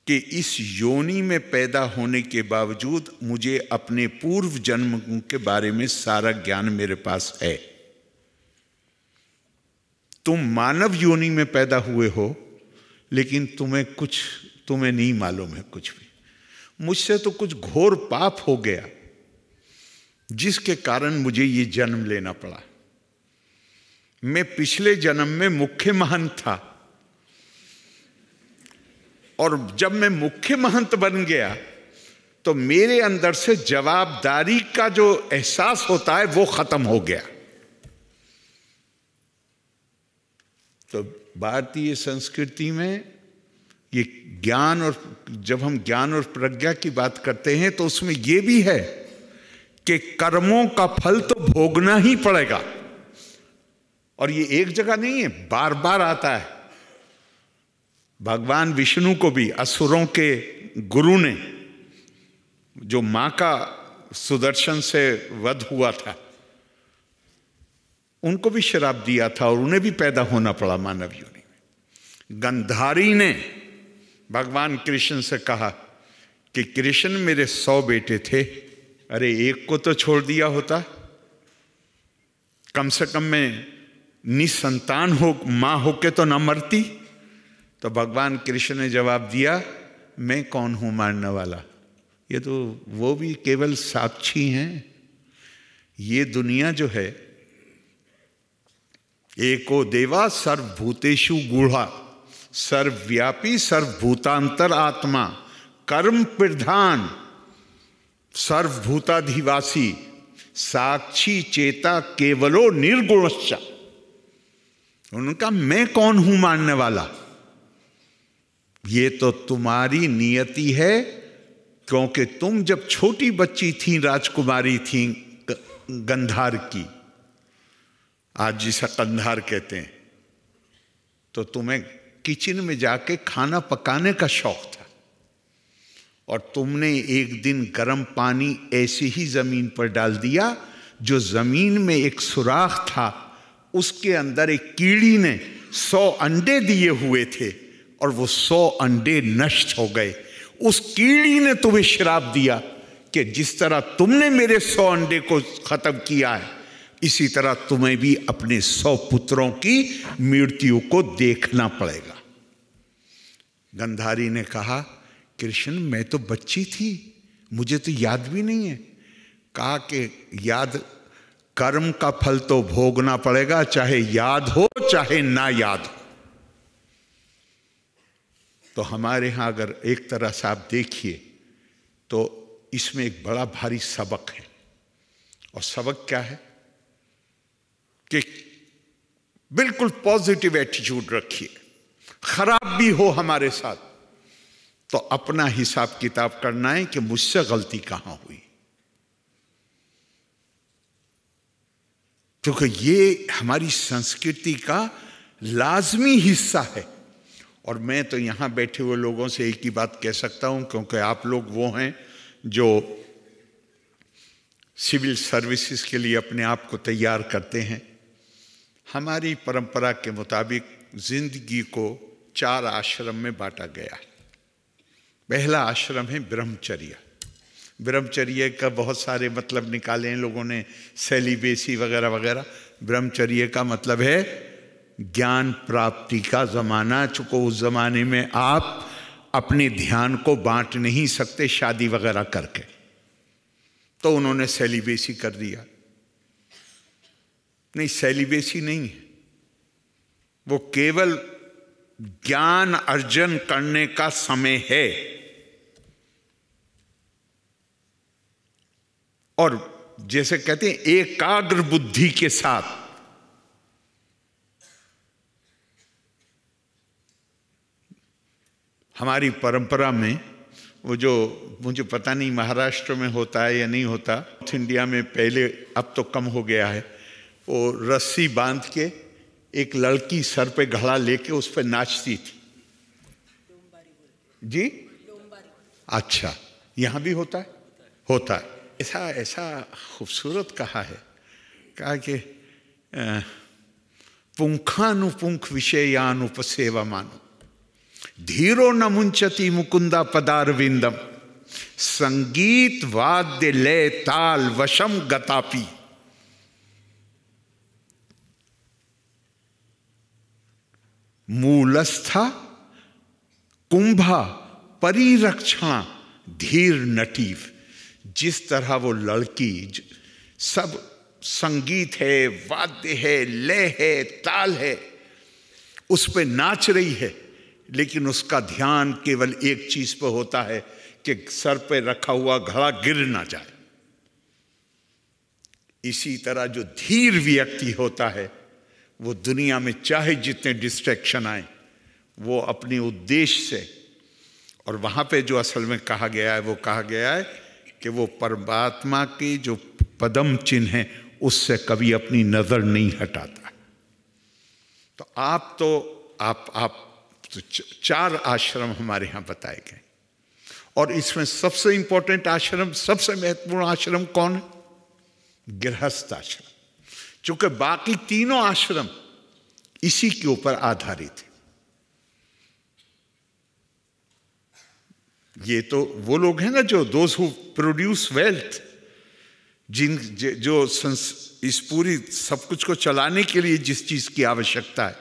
कि इस योनि में पैदा होने के बावजूद मुझे अपने पूर्व जन्म के बारे में सारा ज्ञान मेरे पास है। तुम मानव योनि में पैदा हुए हो, लेकिन तुम्हें नहीं मालूम है कुछ भी। मुझसे तो कुछ घोर पाप हो गया जिसके कारण मुझे ये जन्म लेना पड़ा। मैं पिछले जन्म में मुख्य महंत था, और जब मैं मुख्य महंत बन गया तो मेरे अंदर से जवाबदारी का जो एहसास होता है वो खत्म हो गया। तो भारतीय संस्कृति में ये ज्ञान, और जब हम ज्ञान और प्रज्ञा की बात करते हैं तो उसमें ये भी है कि कर्मों का फल तो भोगना ही पड़ेगा। और ये एक जगह नहीं है, बार बार आता है। भगवान विष्णु को भी असुरों के गुरु ने, जो मां का सुदर्शन से वध हुआ था, उनको भी श्राप दिया था और उन्हें भी पैदा होना पड़ा मानव योनि में। गंधारी ने भगवान कृष्ण से कहा कि कृष्ण, मेरे 100 बेटे थे, अरे एक को तो छोड़ दिया होता, कम से कम मैं निसंतान हो, मां होके तो ना मरती। तो भगवान कृष्ण ने जवाब दिया, मैं कौन हूं मारने वाला, ये तो वो भी केवल साक्षी हैं। ये दुनिया जो है, एको देवा सर्वभूतेषु गूढ़ा, सर्वव्यापी सर्वभूतांतर आत्मा, कर्म प्रधान सर्वभूताधिवासी, साक्षी चेता केवलो निर्गुणश्च। उनका मैं कौन हूं मानने वाला, ये तो तुम्हारी नियति है। क्योंकि तुम जब छोटी बच्ची थी, राजकुमारी थी गंधार की, आज जिसे कंधार कहते हैं, तो तुम्हें किचन में जाके खाना पकाने का शौक था, और तुमने एक दिन गर्म पानी ऐसे ही जमीन पर डाल दिया, जो जमीन में एक सुराख था, उसके अंदर एक कीड़ी ने 100 अंडे दिए हुए थे, और वो 100 अंडे नष्ट हो गए। उस कीड़ी ने तुम्हें श्राप दिया कि जिस तरह तुमने मेरे 100 अंडे को खत्म किया है, इसी तरह तुम्हें भी अपने 100 पुत्रों की मृत्यु को देखना पड़ेगा। गंधारी ने कहा, कृष्ण मैं तो बच्ची थी, मुझे तो याद भी नहीं है। कहा कि याद, कर्म का फल तो भोगना पड़ेगा, चाहे याद हो चाहे ना याद हो। तो हमारे यहां अगर एक तरह से आप देखिए तो इसमें एक बड़ा भारी सबक है। और सबक क्या है कि बिल्कुल पॉजिटिव एटीट्यूड रखिए। खराब भी हो हमारे साथ तो अपना हिसाब किताब करना है कि मुझसे गलती कहां हुई, क्योंकि ये हमारी संस्कृति का लाजमी हिस्सा है। और मैं तो यहां बैठे हुए लोगों से एक ही बात कह सकता हूं, क्योंकि आप लोग वो हैं जो सिविल सर्विसेज के लिए अपने आप को तैयार करते हैं। हमारी परंपरा के मुताबिक जिंदगी को 4 आश्रम में बांटा गया है। पहला आश्रम है ब्रह्मचर्य। ब्रह्मचर्य का बहुत सारे मतलब निकाले हैं लोगों ने, सेलिबेसी वगैरह वगैरह। ब्रह्मचर्य का मतलब है ज्ञान प्राप्ति का जमाना। चूंकि उस जमाने में आप अपने ध्यान को बांट नहीं सकते शादी वगैरह करके, तो उन्होंने सेलिबेसी कर दिया। नहीं, सेलिबेसी नहीं है, वो केवल ज्ञान अर्जन करने का समय है। और जैसे कहते हैं एकाग्र बुद्धि के साथ हमारी परंपरा में वो जो, मुझे पता नहीं महाराष्ट्र में होता है या नहीं होता, नॉर्थ इंडिया में पहले, अब तो कम हो गया है, वो रस्सी बांध के एक लड़की सर पे घड़ा लेके उस पर नाचती थी। जी, अच्छा, यहाँ भी होता है? होता है। ऐसा ऐसा खूबसूरत कहा है, कहा कि पुंखानुपुंख विषयानुपसेवा मानो, धीरो न मुंचती मुकुंदा पदारविंदम, संगीत वाद्य लय ताल वशम गतापि। मूलस्था कुंभा परिरक्षणा धीर नटीव। जिस तरह वो लड़की, सब संगीत है, वाद्य है, लय है, ताल है, उस पे नाच रही है, लेकिन उसका ध्यान केवल एक चीज पर होता है कि सर पे रखा हुआ घड़ा गिर ना जाए। इसी तरह जो धीर व्यक्ति होता है वो दुनिया में चाहे जितने डिस्ट्रैक्शन आए, वो अपने उद्देश्य से, और वहां पे जो असल में कहा गया है वो कहा गया है कि वो परमात्मा के जो पदम चिन्ह है उससे कभी अपनी नजर नहीं हटाता। तो आप तो चार आश्रम हमारे यहां बताए गए, और इसमें सबसे इंपॉर्टेंट आश्रम, सबसे महत्वपूर्ण आश्रम कौन है? गृहस्थ आश्रम। चूंकि बाकी तीनों आश्रम इसी के ऊपर आधारित है। ये तो वो लोग हैं ना जो दोज हु प्रोड्यूस वेल्थ, जो इस पूरी सब कुछ को चलाने के लिए जिस चीज की आवश्यकता है।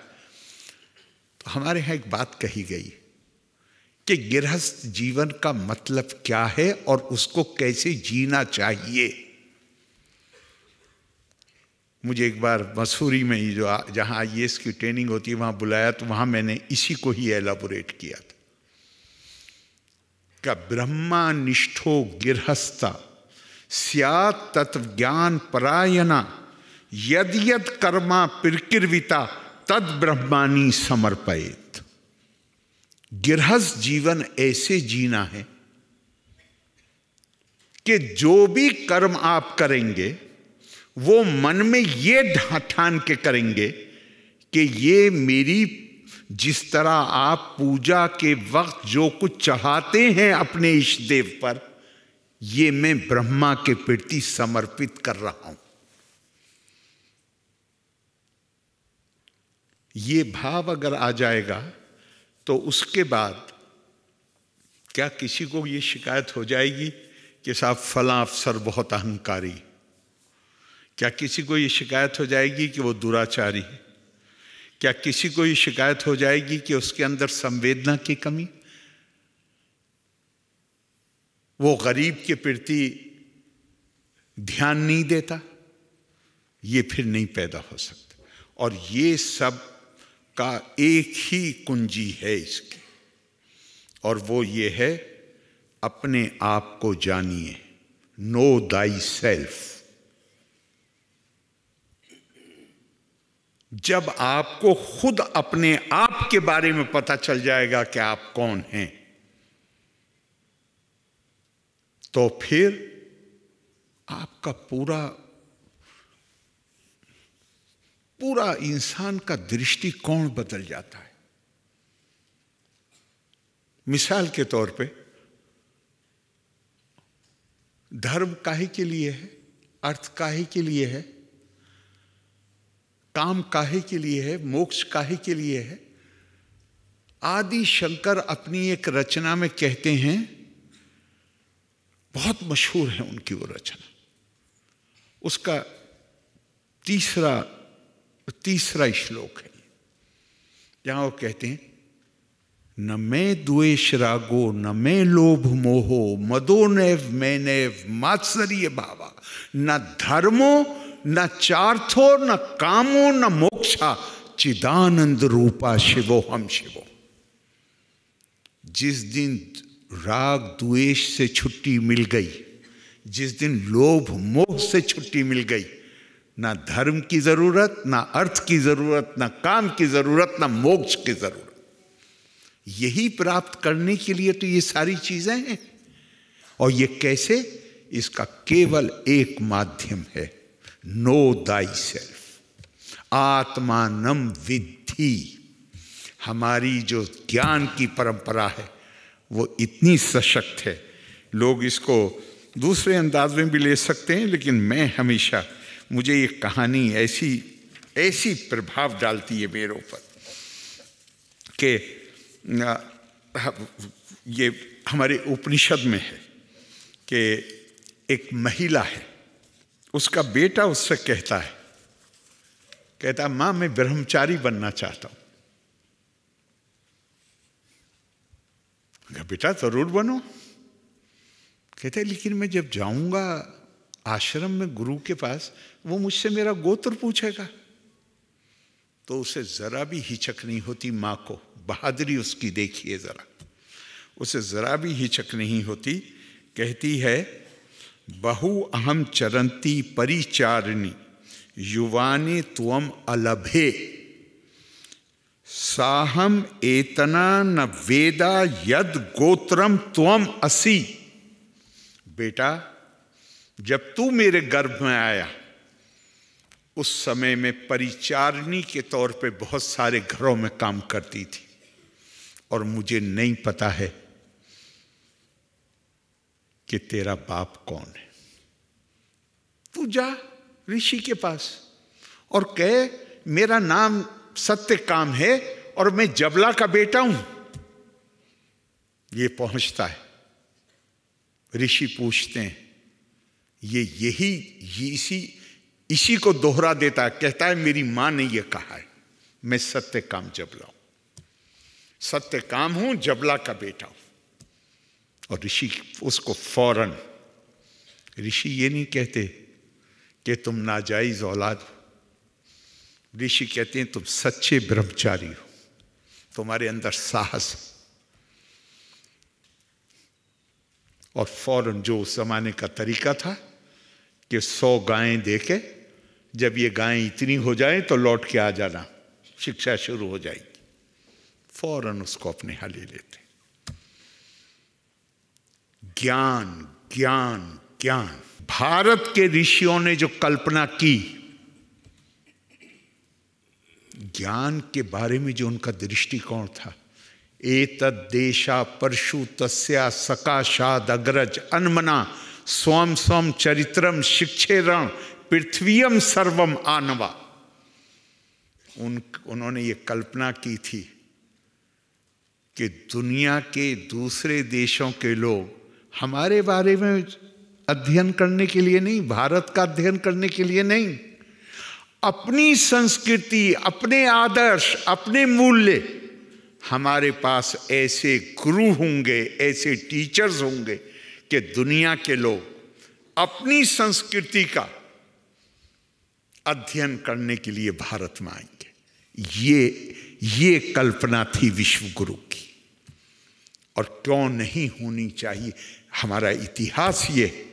तो हमारे यहां एक बात कही गई कि गृहस्थ जीवन का मतलब क्या है और उसको कैसे जीना चाहिए। मुझे एक बार मसूरी में ही जो जहां IAS की ट्रेनिंग होती है वहां बुलाया, तो वहां मैंने इसी को ही एलाबोरेट किया था कि ब्रह्मानिष्ठो गृहस्था स्यात् तत्व ज्ञान परायणा यद यद कर्मा प्रकृविता तद ब्रह्मानी समर्पयेत। गृहस्थ जीवन ऐसे जीना है कि जो भी कर्म आप करेंगे वो मन में ये ठान के करेंगे कि ये मेरी, जिस तरह आप पूजा के वक्त जो कुछ चढ़ाते हैं अपने इष्ट देव पर, ये मैं ब्रह्मा के प्रति समर्पित कर रहा हूं। ये भाव अगर आ जाएगा तो उसके बाद क्या किसी को ये शिकायत हो जाएगी कि साहब फला अफसर बहुत अहंकारी? क्या किसी को ये शिकायत हो जाएगी कि वो दुराचारी है? क्या किसी को ये शिकायत हो जाएगी कि उसके अंदर संवेदना की कमी, वो गरीब के प्रति ध्यान नहीं देता? ये फिर नहीं पैदा हो सकता। और ये सब का एक ही कुंजी है इसकी, और वो ये है अपने आप को जानिए। No thy self. जब आपको खुद अपने आप के बारे में पता चल जाएगा कि आप कौन हैं, तो फिर आपका पूरा इंसान का दृष्टिकोण बदल जाता है। मिसाल के तौर पे, धर्म काहे के लिए है? अर्थ काहे के लिए है? काम काहे के लिए है? मोक्ष काहे के लिए है? आदि शंकर अपनी एक रचना में कहते हैं, बहुत मशहूर है उनकी वो रचना, उसका तीसरा श्लोक है, जहां वो कहते हैं, न मैं द्वेष रागो न मैं लोभ मोहो मदो नैव मैं नैव मात्सर्य भावा न धर्मो न चार्थो न कामो न मोक्षा चिदानंद रूपा शिवोहम शिवो। जिस दिन राग द्वेष से छुट्टी मिल गई, जिस दिन लोभ मोह से छुट्टी मिल गई, ना धर्म की जरूरत, ना अर्थ की जरूरत, ना काम की जरूरत, ना मोक्ष की जरूरत। यही प्राप्त करने के लिए तो ये सारी चीजें हैं। और ये कैसे? इसका केवल एक माध्यम है, नो दाई सेल्फ, आत्मानम विद्धि। हमारी जो ज्ञान की परंपरा है वो इतनी सशक्त है। लोग इसको दूसरे अंदाज में भी ले सकते हैं, लेकिन मैं हमेशा, मुझे ये कहानी ऐसी प्रभाव डालती है मेरे ऊपर कि ये हमारे उपनिषद में है कि एक महिला है, उसका बेटा उससे कहता है माँ मैं ब्रह्मचारी बनना चाहता हूं। बेटा जरूर बनो। कहते हैं लेकिन मैं जब जाऊंगा आश्रम में गुरु के पास, वो मुझसे मेरा गोत्र पूछेगा। तो उसे जरा भी हिचक नहीं होती, माँ को बहादुरी उसकी देखिए जरा, उसे जरा भी हिचक नहीं होती। कहती है बहु अहम चरंती परिचारिणी युवानी त्वम अलभे साहम एतना न वेदा यद गोत्रम त्वम असि। बेटा जब तू मेरे गर्भ में आया उस समय में परिचारिणी के तौर पे बहुत सारे घरों में काम करती थी, और मुझे नहीं पता है कि तेरा बाप कौन है। तू जा ऋषि के पास और कहे मेरा नाम सत्यकाम है और मैं जबला का बेटा हूं। ये पहुंचता है, ऋषि पूछते हैं, इसी को दोहरा देता है। कहता है मेरी मां ने यह कहा है, मैं सत्यकाम जबला हूं, सत्यकाम हूं, जबला का बेटा हूं। और ऋषि उसको फौरन, ऋषि ये नहीं कहते कि तुम नाजायज औलाद हो, ऋषि कहते हैं तुम सच्चे ब्रह्मचारी हो, तुम्हारे अंदर साहस। और फौरन जो उस जमाने का तरीका था कि 100 गायें देके जब ये गायें इतनी हो जाए तो लौट के आ जाना, शिक्षा शुरू हो जाएगी। फौरन उसको अपने यहाँ ले लेते। ज्ञान ज्ञान ज्ञान। भारत के ऋषियों ने जो कल्पना की, ज्ञान के बारे में जो उनका दृष्टिकोण था, एतद् देशा परशु तस्या सकाशाद अग्रज अन्मना स्वम स्वम चरित्रम शिक्षेरण पृथ्वीयम सर्वम आनवा। उन्होंने ये कल्पना की थी कि दुनिया के दूसरे देशों के लोग हमारे बारे में अध्ययन करने के लिए नहीं, भारत का अध्ययन करने के लिए नहीं, अपनी संस्कृति, अपने आदर्श, अपने मूल्य, हमारे पास ऐसे गुरु होंगे, ऐसे टीचर्स होंगे कि दुनिया के लोग अपनी संस्कृति का अध्ययन करने के लिए भारत में आएंगे। ये कल्पना थी विश्व गुरु की, और क्यों नहीं होनी चाहिए। हमारा इतिहास ये,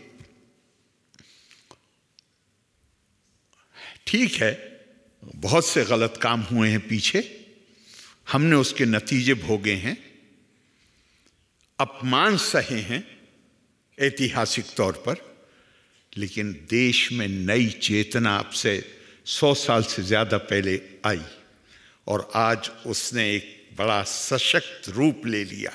ठीक है बहुत से गलत काम हुए हैं पीछे, हमने उसके नतीजे भोगे हैं, अपमान सहे हैं ऐतिहासिक तौर पर, लेकिन देश में नई चेतना अब से 100 साल से ज़्यादा पहले आई, और आज उसने एक बड़ा सशक्त रूप ले लिया।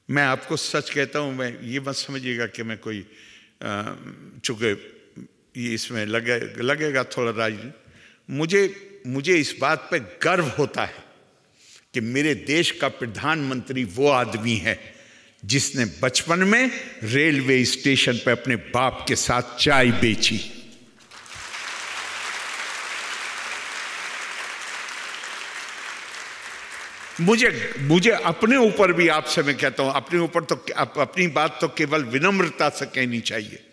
मैं आपको सच कहता हूँ, मैं ये मत समझिएगा कि मैं कोई चूँकि ये इसमें लगेगा थोड़ा राजनीति, मुझे इस बात पे गर्व होता है कि मेरे देश का प्रधानमंत्री वो आदमी है जिसने बचपन में रेलवे स्टेशन पे अपने बाप के साथ चाय बेची। मुझे अपने ऊपर भी, आपसे मैं कहता हूं, अपने ऊपर तो अपनी बात तो केवल विनम्रता से कहनी चाहिए,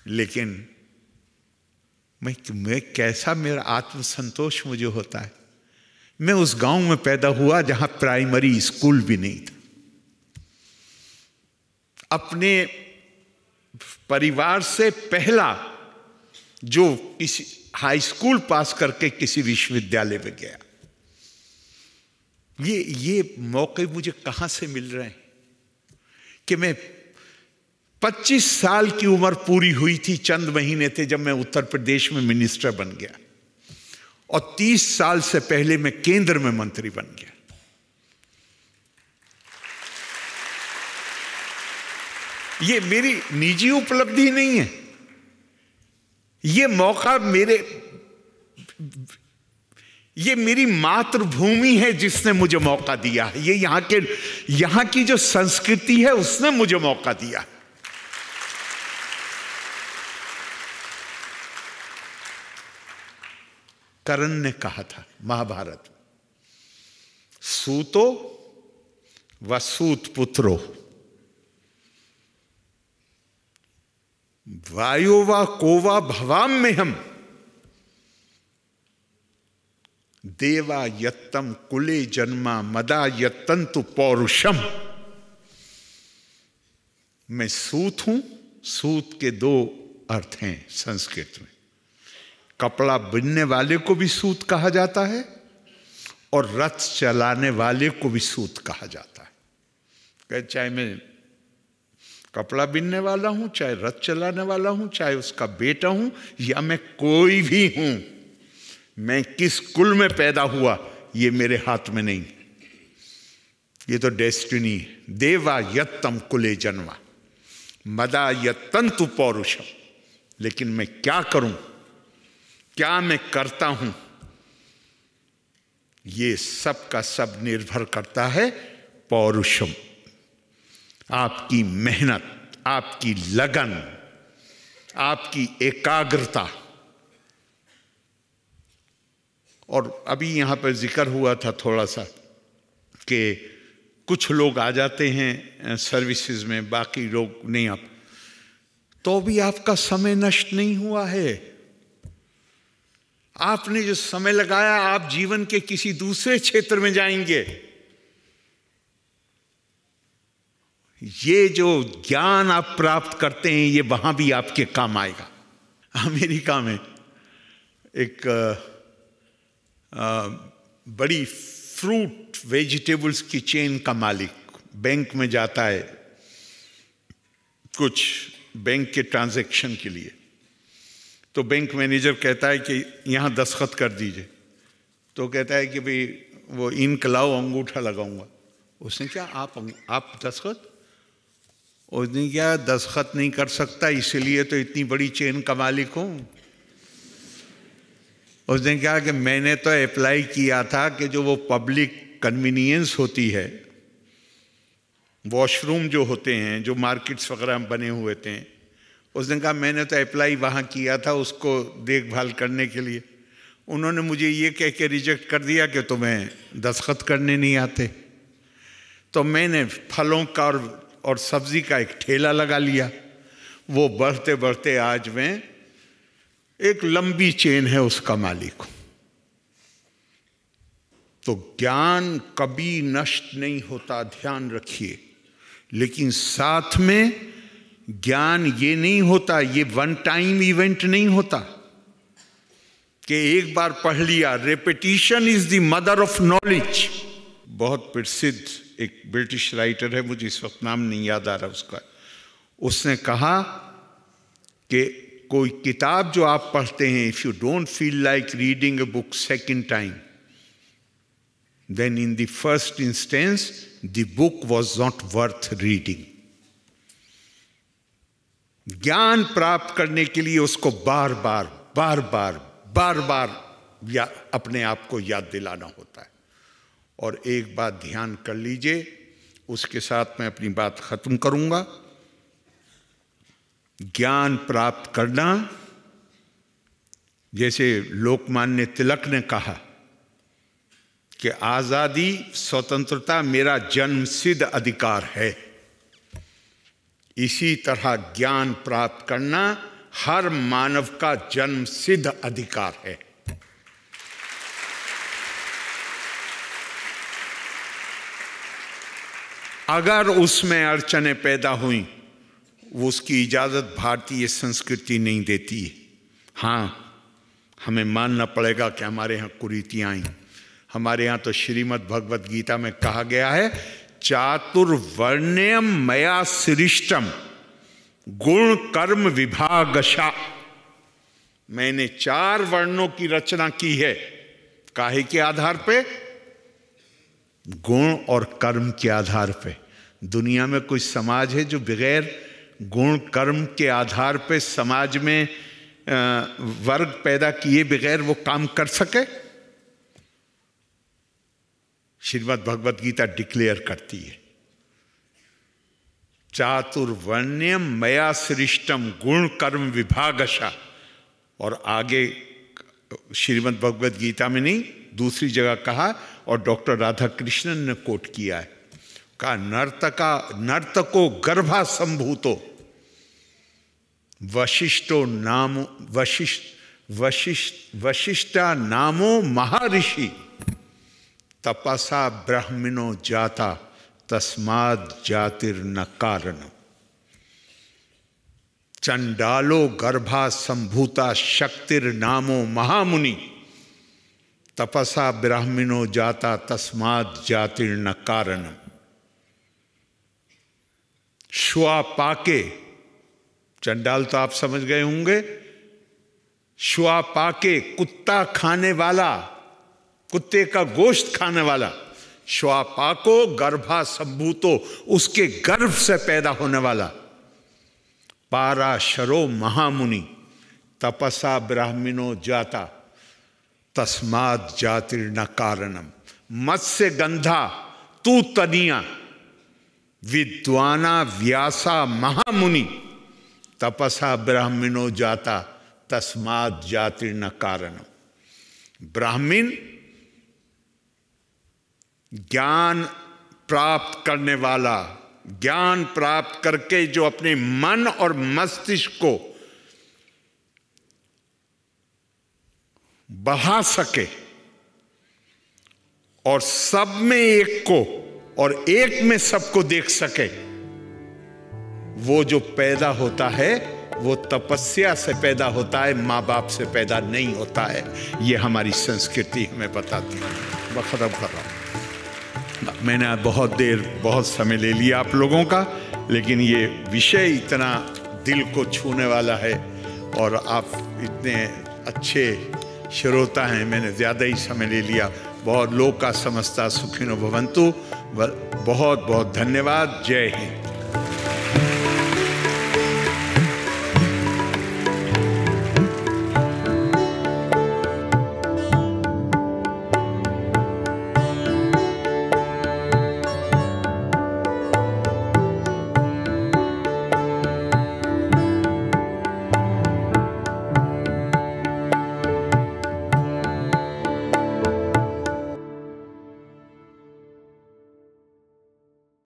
लेकिन मैं कैसा मेरा आत्मसंतोष मुझे होता है। मैं उस गांव में पैदा हुआ जहां प्राइमरी स्कूल भी नहीं था। अपने परिवार से पहला जो किसी हाई स्कूल पास करके किसी विश्वविद्यालय में गया, ये मौके मुझे कहां से मिल रहे हैं कि मैं 25 साल की उम्र पूरी हुई थी, चंद महीने थे जब मैं उत्तर प्रदेश में मिनिस्टर बन गया, और 30 साल से पहले मैं केंद्र में मंत्री बन गया। ये मेरी निजी उपलब्धि नहीं है, ये मौका ये मेरी मातृभूमि है जिसने मुझे मौका दिया है। ये यहां की जो संस्कृति है उसने मुझे मौका दिया। कर्ण ने कहा था महाभारत में, सूतो व सूत पुत्रो वायो वा कोवा भवाम में हम देवा यत्तम कुले जन्मा मदा यत्तंतु पौरुषम। मैं सूत हूं। सूत के 2 अर्थ हैं संस्कृत में। कपड़ा बुनने वाले को भी सूत कहा जाता है और रथ चलाने वाले को भी सूत कहा जाता है। चाहे मैं कपड़ा बिनने वाला हूं, चाहे रथ चलाने वाला हूं, चाहे उसका बेटा हूं, या मैं कोई भी हूं, मैं किस कुल में पैदा हुआ ये मेरे हाथ में नहीं, ये तो डेस्टिनी है। देवा यत्तम कुले जन्मा मदा यत्तंतु पौरुषम। लेकिन मैं क्या करूं, क्या मैं करता हूं, ये सब का सब निर्भर करता है पौरुषम, आपकी मेहनत, आपकी लगन, आपकी एकाग्रता। और अभी यहां पर जिक्र हुआ था थोड़ा सा कि कुछ लोग आ जाते हैं सर्विसेज में, बाकी लोग नहीं आ, तो भी आपका समय नष्ट नहीं हुआ है। आपने जो समय लगाया, आप जीवन के किसी दूसरे क्षेत्र में जाएंगे। ये जो ज्ञान आप प्राप्त करते हैं ये वहां भी आपके काम आएगा। अमेरिका में एक बड़ी फ्रूट वेजिटेबल्स की चेन का मालिक बैंक में जाता है कुछ बैंक के ट्रांजैक्शन के लिए, तो बैंक मैनेजर कहता है कि यहाँ दस्तखत कर दीजिए। तो कहता है कि भाई वो इंक लाओ, अंगूठा लगाऊंगा। उसने क्या आप दस्तखत? उसने क्या दस्तखत नहीं कर सकता, इसीलिए तो इतनी बड़ी चेन का मालिक हूं। उसने कहा कि मैंने तो अप्लाई किया था कि जो वो पब्लिक कन्वीनियंस होती है, वॉशरूम जो होते हैं, जो मार्केट्स वगैरह बने हुए थे, उसने कहा मैंने तो अप्लाई वहाँ किया था उसको देखभाल करने के लिए। उन्होंने मुझे ये कह के रिजेक्ट कर दिया कि तुम्हें दस्तखत करने नहीं आते। तो मैंने फलों का और सब्जी का एक ठेला लगा लिया। वो बढ़ते बढ़ते आज मैं एक लंबी चेन है उसका मालिक हूं। तो ज्ञान कभी नष्ट नहीं होता, ध्यान रखिए। लेकिन साथ में ज्ञान ये नहीं होता, ये वन टाइम इवेंट नहीं होता कि एक बार पढ़ लिया। Repetition is the mother of knowledge. बहुत प्रसिद्ध एक ब्रिटिश राइटर है, मुझे इस वक्त नाम नहीं याद आ रहा उसका, उसने कहा कि कोई किताब जो आप पढ़ते हैं, if you don't feel like reading a book second time, then in the first instance the book was not worth reading. ज्ञान प्राप्त करने के लिए उसको बार बार या अपने आप को याद दिलाना होता है। और एक बात ध्यान कर लीजिए, उसके साथ मैं अपनी बात खत्म करूंगा। ज्ञान प्राप्त करना, जैसे लोकमान्य तिलक ने कहा कि आज़ादी स्वतंत्रता मेरा जन्मसिद्ध अधिकार है, इसी तरह ज्ञान प्राप्त करना हर मानव का जन्म सिद्ध अधिकार है। अगर उसमें अड़चनें पैदा हुई, वो उसकी इजाज़त भारतीय संस्कृति नहीं देती है। हाँ, हमें मानना पड़ेगा कि हमारे यहाँ कुरीतियाँ आई। हमारे यहाँ तो श्रीमद् भगवद गीता में कहा गया है, चातुर्वर्ण्यम मया सृष्टम गुण कर्म विभागशा। मैंने 4 वर्णों की रचना की है। काहे के आधार पे? गुण और कर्म के आधार पे। दुनिया में कोई समाज है जो बगैर गुण कर्म के आधार पे समाज में वर्ग पैदा किए बगैर वो काम कर सके? श्रीमद् भगवद गीता डिक्लेयर करती है, चातुर्वर्ण्यम मया सृष्टम गुण कर्म विभागशा। और आगे श्रीमद् भगवद गीता में नहीं, दूसरी जगह कहा, और डॉक्टर राधा कृष्णन ने कोट किया है, कहा नर्तको गर्भा संभूतो वशिष्ठा नामो महर्षि तपसा ब्राह्मणो जाता तस्माद् जातिर्न कारणम्। चंडालो गर्भा संभूता शक्तिर्नामो महामुनि तपसा ब्राह्मणो जाता तस्माद् जातिर्न कारणम्। श्वा पाके, चंडाल तो आप समझ गए होंगे, श्वा पाके कुत्ता खाने वाला, कुत्ते का गोश्त खाने वाला, श्वापाको गर्भा संभूतो, उसके गर्भ से पैदा होने वाला, पाराशरो महामुनि तपसा ब्राह्मणो जाता तस्माद् जातिर्न कारणम। मत्स्य गंधा तू तनिया विद्वाना व्यासा महामुनि तपसा ब्राह्मणो जाता तस्माद् जातिर्न कारणम। ब्राह्मण ज्ञान प्राप्त करने वाला, ज्ञान प्राप्त करके जो अपने मन और मस्तिष्क को बढ़ा सके और सब में एक को और एक में सबको देख सके, वो जो पैदा होता है वो तपस्या से पैदा होता है, माँ बाप से पैदा नहीं होता है। ये हमारी संस्कृति हमें बताती है। मैं खत्म कर रहा हूँ। मैंने बहुत देर, बहुत समय ले लिया आप लोगों का, लेकिन ये विषय इतना दिल को छूने वाला है और आप इतने अच्छे श्रोता हैं, मैंने ज़्यादा ही समय ले लिया। बहुत लोका समस्ता सुखिनो भवन्तु। बहुत बहुत धन्यवाद। जय हिंद।